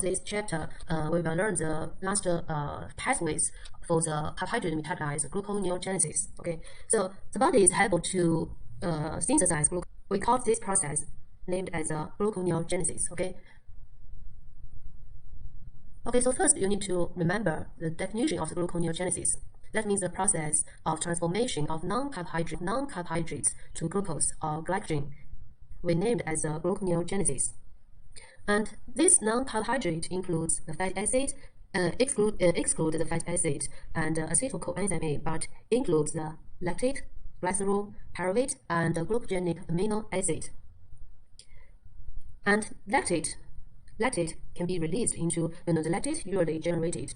this chapter, we will learn the last pathways for the carbohydrate metabolized gluconeogenesis. Okay, so the body is able to synthesize glucose. We call this process named as gluconeogenesis. Okay, so first you need to remember the definition of the gluconeogenesis. That means the process of transformation of non-carbohydrates to glucose or glycogen. We named as gluconeogenesis. And this non-carbohydrate includes the fatty acid, exclude the fatty acid and acetyl coenzyme A, but includes the lactate, glycerol, pyruvate, and glucogenic amino acid. And lactate can be released into the lactate usually generated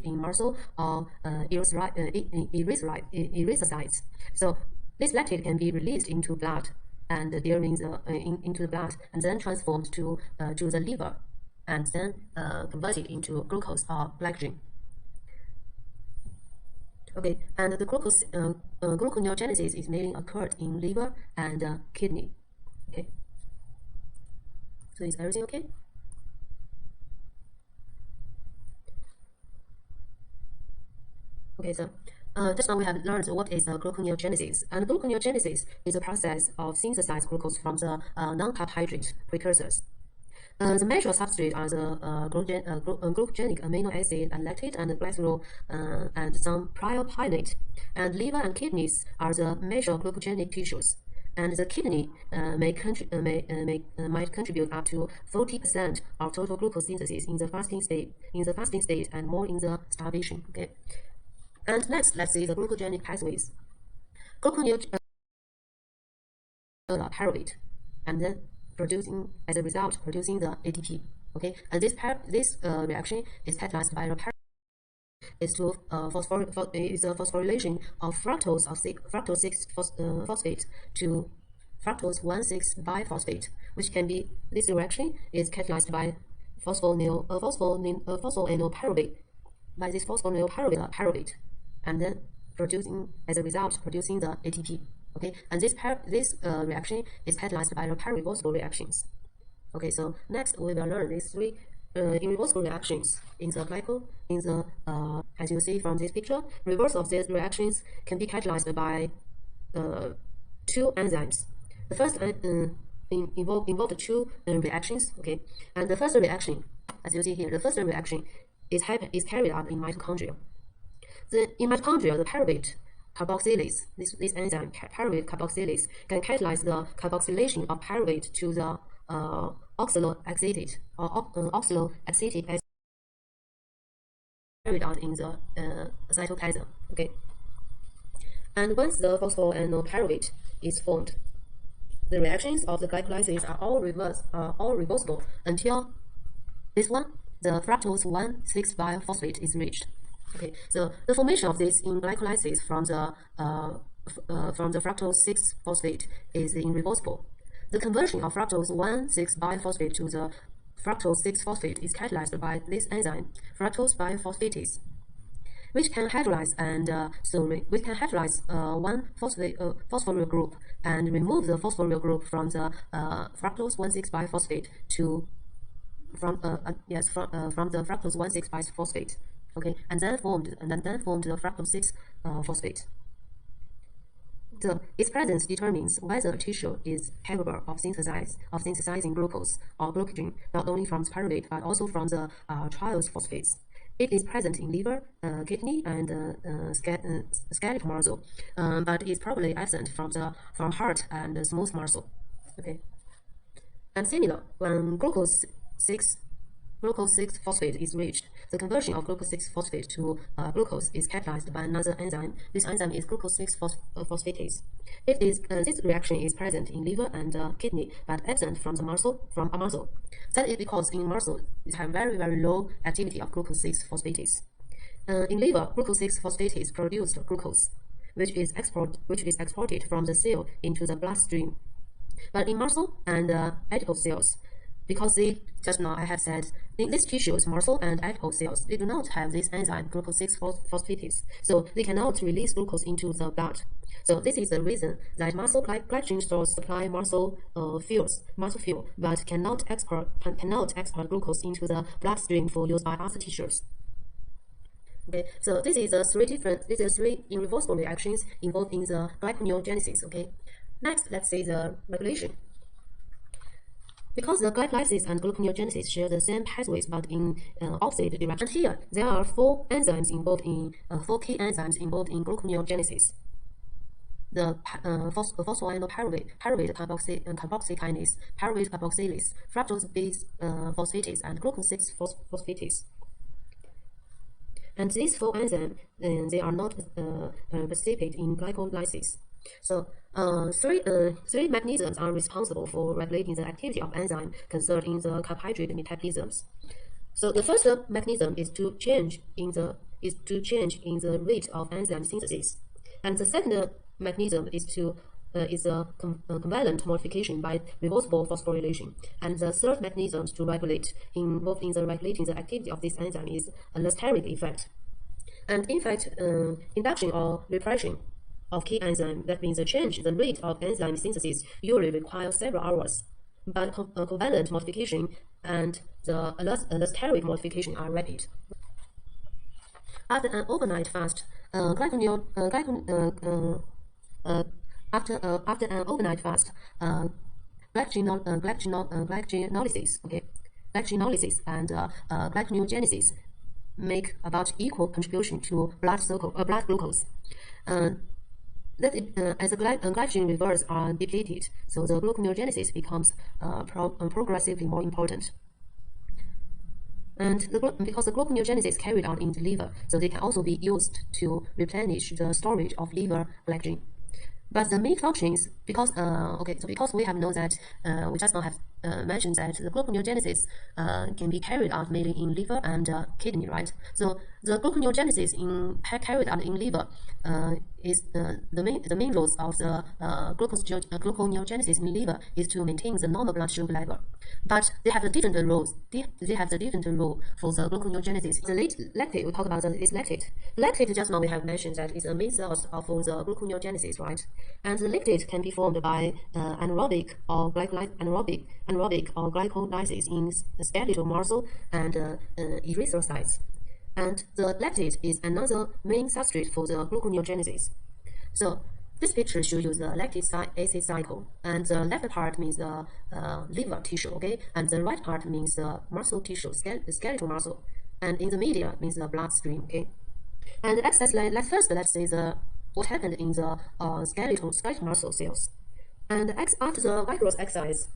in muscle or erythrocytes. So this lactate can be released into blood and into the blood and then transformed to the liver and then converted into glucose or glycogen. Okay, and the gluconeogenesis is mainly occurred in liver and kidney. Okay, so is everything okay? Okay, so just now we have learned what is gluconeogenesis. And gluconeogenesis is a process of synthesizing glucose from the non-carbohydrate precursors. The major substrate are the glucogenic amino acid and lactate and glycerol and some propionate. And liver and kidneys are the major glucogenic tissues. And the kidney might contribute up to 40% of total glucose synthesis in the fasting state, and more in the starvation. Okay. And next, let's see the glucogenic pathways. Gluconeogenesis pyruvate, and then as a result producing the ATP. Okay, and this reaction is catalyzed by the pyruvate. Is to is a phosphorylation of fructose 6-phosphate to fructose 1,6-biphosphate, which can be this reaction is catalyzed by phosphoenolpyruvate by this pyruvate, and then as a result producing the ATP. Okay, and this reaction is catalyzed by the irreversible reactions. Okay, so next we will learn these three irreversible reactions in the as you see from this picture. Reverse of these reactions can be catalyzed by two enzymes. The first involved two reactions. Okay, and the first reaction, as you see here, the first reaction is carried out in mitochondria. In mitochondria, the pyruvate carboxylase, this enzyme pyruvate carboxylase, can catalyze the carboxylation of pyruvate to the oxaloacetate acid carried out in the cytoplasm. Okay, and once the phosphoenolpyruvate is formed, the reactions of the glycolysis are all reversible until this one, the fructose 1,6-biphosphate is reached. Okay, so the formation of this in glycolysis from the fructose 6-phosphate is irreversible. The conversion of fructose 1,6-biphosphate to the fructose 6-phosphate is catalyzed by this enzyme, fructose biphosphatase, which can hydrolyze one phosphoryl group and remove the phosphoryl group from the fructose 1,6-biphosphate from the fructose 1,6-biphosphate. Okay, and then formed the fructose 6-phosphate. Its presence determines whether a tissue is capable of synthesizing glucose or glucogen, not only from pyruvate but also from the triose phosphates. It is present in liver, kidney, and skeletal muscle, but is probably absent from heart and smooth muscle. Okay, and similar, when glucose 6-phosphate is reached, the conversion of glucose 6-phosphate to glucose is catalyzed by another enzyme. This enzyme is glucose 6-phosphatase. This reaction is present in liver and kidney, but absent from a muscle. That is because in muscle it has very, very low activity of glucose 6-phosphatase. In liver, glucose 6-phosphatase produced glucose, which is exported from the cell into the bloodstream. But in muscle and adipose cells, because just now I have said In these tissues, muscle and adipose cells, they do not have this enzyme glucose 6-phosphatase, so they cannot release glucose into the blood. So this is the reason that muscle glycogen stores supply muscle fuel, but cannot export glucose into the bloodstream for use by other tissues. Okay, so this is three irreversible reactions involved in the gluconeogenesis. Okay, next let's see the regulation. Because the glycolysis and gluconeogenesis share the same pathways but in opposite directions. And here there are four key enzymes involved in gluconeogenesis. The phosphoenolpyruvate, pyruvate carboxykinase, pyruvate carboxylase, fructose-based phosphatase, and glucose 6-phosphatase. And these four enzymes, they are not participate in glycolysis. So three mechanisms are responsible for regulating the activity of enzyme concerned in the carbohydrate metabolisms. So the first mechanism is to change in the rate of enzyme synthesis, and the second mechanism is a covalent modification by reversible phosphorylation, and the third mechanism to regulate involved in the regulating the activity of this enzyme is a Lactic effect. And in fact, induction or repression of key enzyme, that means the rate of enzyme synthesis usually requires several hours, but covalent modification and the allosteric modification are rapid. After an overnight fast, glycogenolysis and gluconeogenesis make about equal contribution to blood glucose. As the glycogen reserves are depleted, so the gluconeogenesis becomes progressively more important. And because the gluconeogenesis is carried out in the liver, so they can also be used to replenish the storage of liver glycogen. But the main functions, because we have known that we just now have mentioned that the gluconeogenesis can be carried out mainly in liver and kidney, right? So the gluconeogenesis carried out in liver is the main roles of the gluconeogenesis in liver is to maintain the normal blood sugar level. But they have the different roles. They have the different role for the gluconeogenesis. The lactate, we talk about this lactate. Lactate, just now we have mentioned that is a main source of the gluconeogenesis, right? And the lactate can be formed by anaerobic or glycolysis in skeletal muscle and erythrocytes. And the lactate is another main substrate for the gluconeogenesis. So this picture shows you the lactic acid cycle, and the left part means the liver tissue, okay, and the right part means the muscle tissue, skeletal muscle, and in the middle means the bloodstream, okay. And first, let's say what happened in the skeletal muscle cells. And after the vigorous exercise,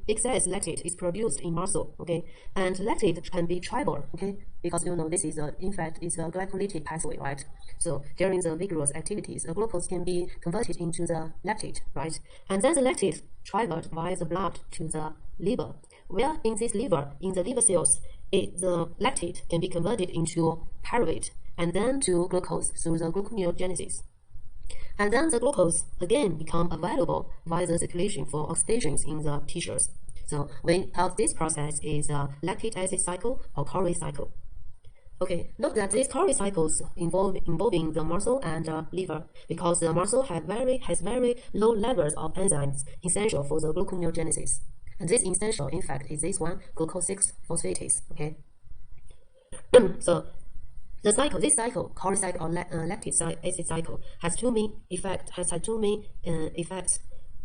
excess lactate is produced in muscle, okay, and lactate can be tribal, okay, because you know this is in fact is a glycolytic pathway, right? So during the vigorous activities, the glucose can be converted into the lactate, right? And then the lactate traveled via the blood to the liver, where in the liver cells, the lactate can be converted into pyruvate and then to glucose through the gluconeogenesis. And then the glucose again become available via the circulation for oxidations in the tissues. So we call this process is a lactic acid cycle or Cori cycle. Okay, note that these Cori cycles involving the muscle and liver, because the muscle has very low levels of enzymes essential for the gluconeogenesis. And this essential, in fact, is this one, glucose 6-phosphatase. Okay. So this cycle, Cori cycle or lactic acid cycle, has two main effects.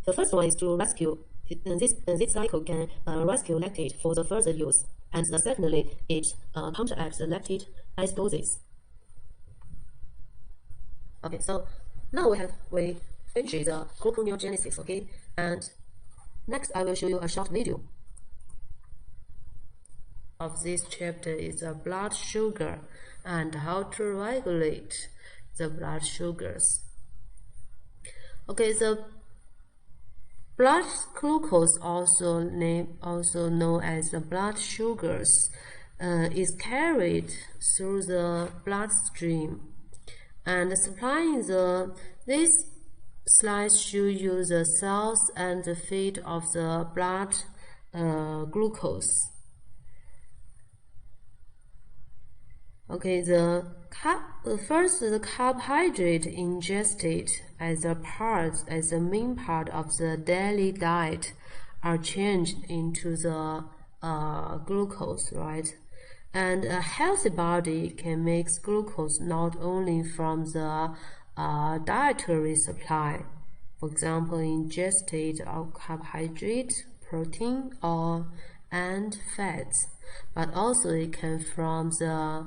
The first one is to rescue this cycle can rescue lactate for the further use, and secondly, it counteracts the lactate acidosis. Okay, so now we finish the gluconeogenesis. Okay, and next I will show you a short video of this chapter is the blood sugar and how to regulate the blood sugars. Okay, the blood glucose, also known as the blood sugars, is carried through the bloodstream and supplying this slides show you the cells and the fate of the blood glucose. Okay, first the carbohydrate ingested as the main part of the daily diet are changed into the glucose, right? And a healthy body can make glucose not only from the dietary supply, for example, ingested of carbohydrate, protein, or and fats, but also it can from the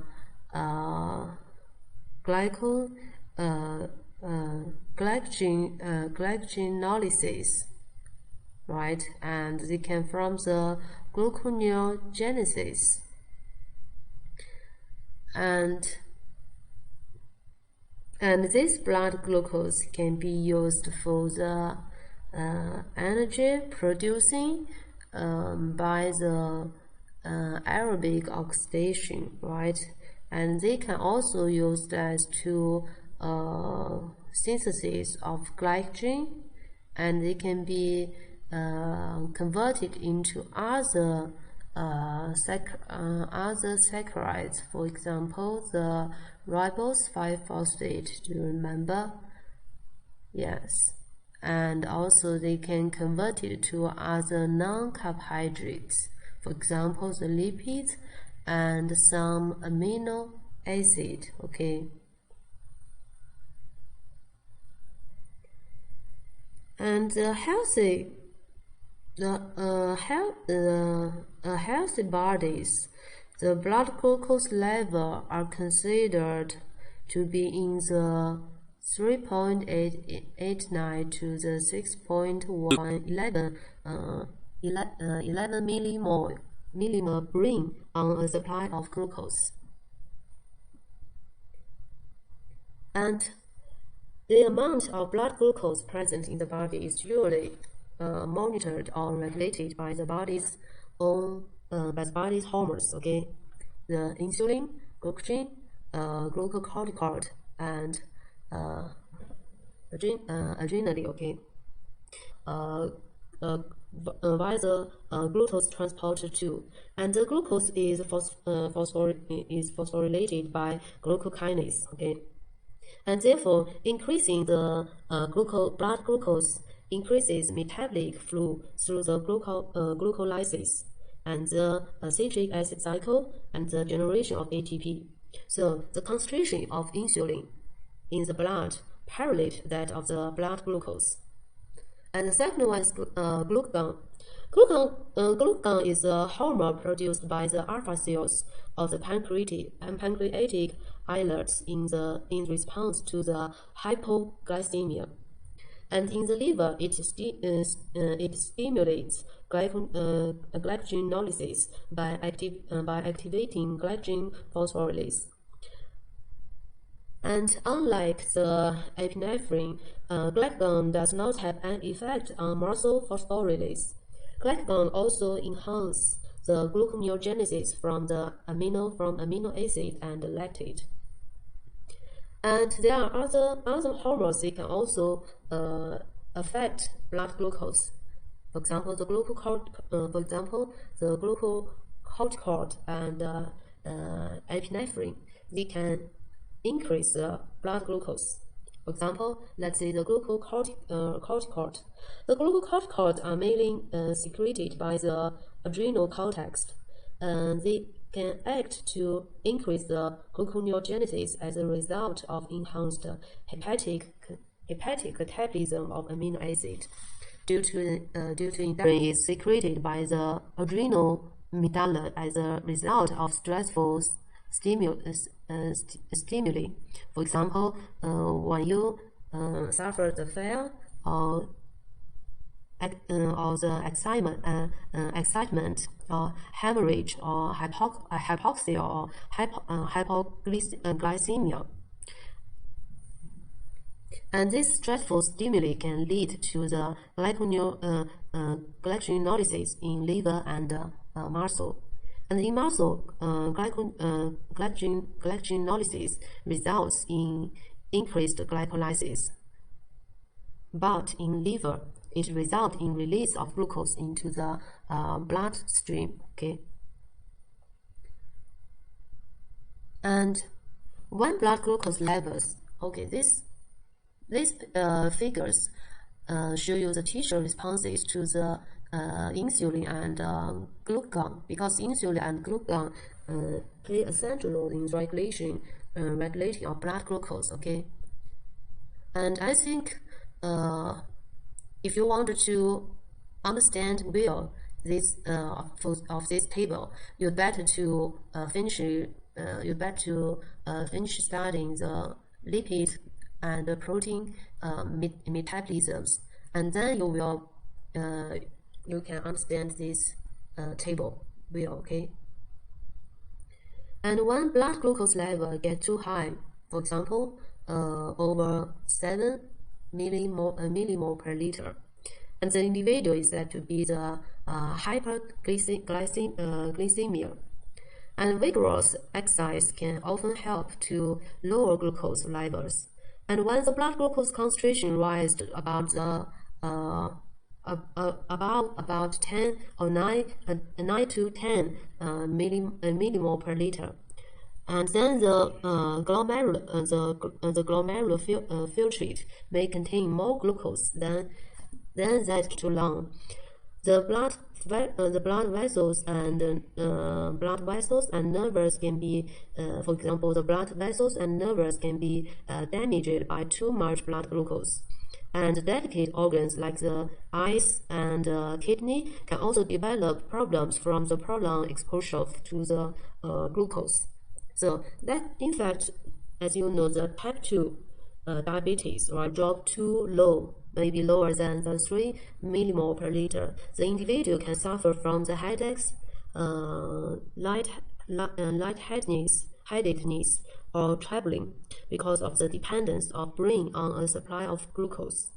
glycogenolysis, right? And they can from the gluconeogenesis. And this blood glucose can be used for the energy producing by the aerobic oxidation, right? And they can also use as to synthesis of glycogen, and they can be converted into other saccharides, for example, the ribose 5-phosphate. Do you remember? Yes. And also they can convert it to other non-carbohydrates, for example, the lipids and some amino acid. Okay. And healthy bodies, the blood glucose level are considered to be in the 3.889 to the 6.111 11 millimole bring on a supply of glucose. And the amount of blood glucose present in the body is usually monitored or regulated by the body's own hormones. Okay, the insulin, glucagon, glucocorticoid, and adrenaline. Okay, via the glucose transporter too, and the glucose is phosphorylated by glucokinase. Okay. And therefore, increasing the blood glucose increases metabolic flow through the glucolysis and the citric acid cycle and the generation of ATP. So the concentration of insulin in the blood parallels that of the blood glucose. And the second one is glucagon. Glucagon is a hormone produced by the alpha cells of the pancreatic islets in response to the hypoglycemia. And in the liver, it stimulates glycogenolysis by activating glycogen phosphorylase. And unlike the epinephrine, glucagon does not have an effect on muscle phosphorylase. Glucagon also enhances the gluconeogenesis from amino acid and lactate. And there are other hormones that can also affect blood glucose. For example, the glucocorticoid and epinephrine. They can increase the blood glucose. For example, let's say the glucocorticoid. The glucocorticoids are mainly secreted by the adrenal cortex. They can act to increase the gluconeogenesis as a result of enhanced hepatic catabolism of amino acid. Due to insulin is secreted by the adrenal medulla as a result of stressful stimuli. For example, when you suffer the fear or the excitement or hemorrhage or hypoxia or hypoglycemia. And this stressful stimuli can lead to the glycogenolysis in liver and muscle. And in muscle, glycogenolysis results in increased glycolysis. but in liver, it results in release of glucose into the bloodstream. Okay, and when blood glucose levels, okay, these figures show you the tissue responses to the insulin and glucagon, because insulin and glucagon play a central role in regulating of blood glucose. Okay, and I think if you want to understand well this of this table, you better to finish studying the lipid and the protein metabolisms, and then you can understand this table well. Okay, and when blood glucose level get too high, for example, over 7 millimole per liter, and the individual is said to be the hyperglycemia. And vigorous exercise can often help to lower glucose levels. And when the blood glucose concentration rises about about 10 or 9 to 10 millimole per liter, and then the glomerular filtrate may contain more glucose than that too long. The blood vessels and nerves can be, for example, the blood vessels and nerves can be damaged by too much blood glucose. And delicate organs like the eyes and kidney can also develop problems from the prolonged exposure to the glucose. So that, in fact, as you know, the type 2 diabetes or drop too low, maybe lower than the 3 millimole per liter, the individual can suffer from the headaches, lightheadedness, or trembling because of the dependence of brain on a supply of glucose.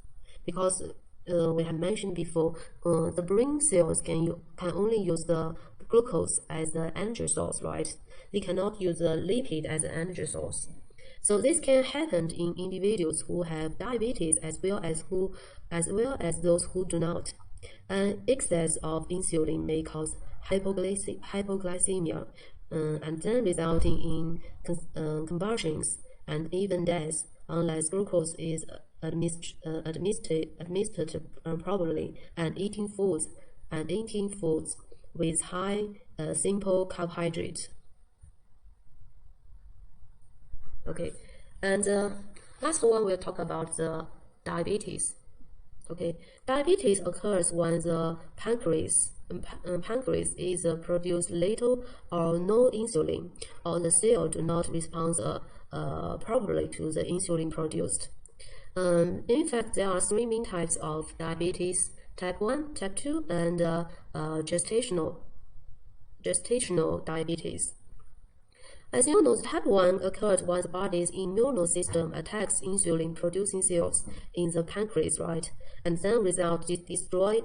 Because we have mentioned before, the brain cells can only use the glucose as the energy source, right? They cannot use the lipid as an energy source. So this can happen in individuals who have diabetes as well as those who do not. An excess of insulin may cause hypoglycemia, and then resulting in convulsions and even death unless glucose is administered properly and eating foods with high simple carbohydrate. Okay, and last one we'll talk about the diabetes. Okay, diabetes occurs when the pancreas is produce little or no insulin, or the cell do not respond properly to the insulin produced. In fact, there are 3 main types of diabetes: type 1, type 2, and gestational diabetes. As you know, type 1 occurs when the body's immune system attacks insulin-producing cells in the pancreas, right? And then destroy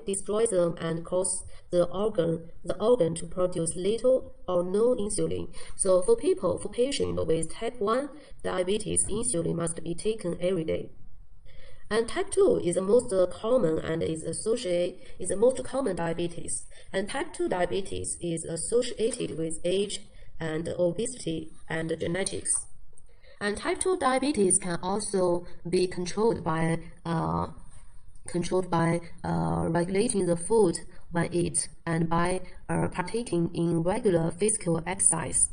them and cause the organ to produce little or no insulin. So for patients with type 1 diabetes, insulin must be taken every day. And type 2 is the most common and is the most common diabetes. And type 2 diabetes is associated with age and obesity and genetics. And type 2 diabetes can also be controlled by regulating the food one eats and by partaking in regular physical exercise.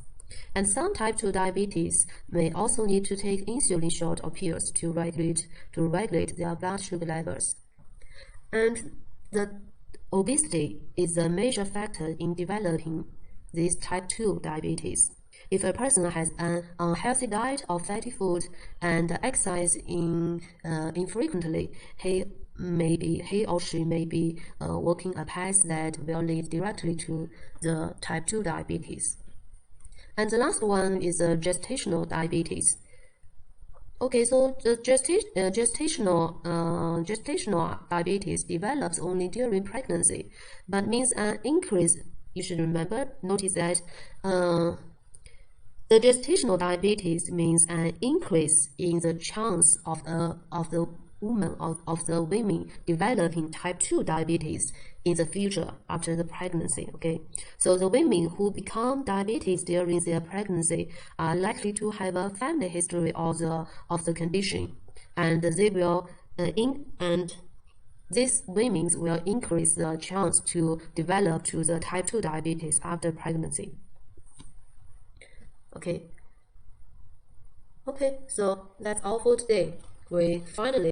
And some type 2 diabetes may also need to take insulin shot or pills to regulate their blood sugar levels. And the obesity is a major factor in developing this type 2 diabetes. If a person has an unhealthy diet of fatty food and exercise infrequently, he or she may be walking a path that will lead directly to the type 2 diabetes. And the last one is gestational diabetes. Okay, so the gestational diabetes develops only during pregnancy, but means an increase. You should notice that the gestational diabetes means an increase in the chance of the women of the women developing type 2 diabetes in the future after the pregnancy. Okay, so the women who become diabetes during their pregnancy are likely to have a family history of the condition, and they will these women will increase the chance to develop to the type 2 diabetes after pregnancy. Okay, so that's all for today. We finally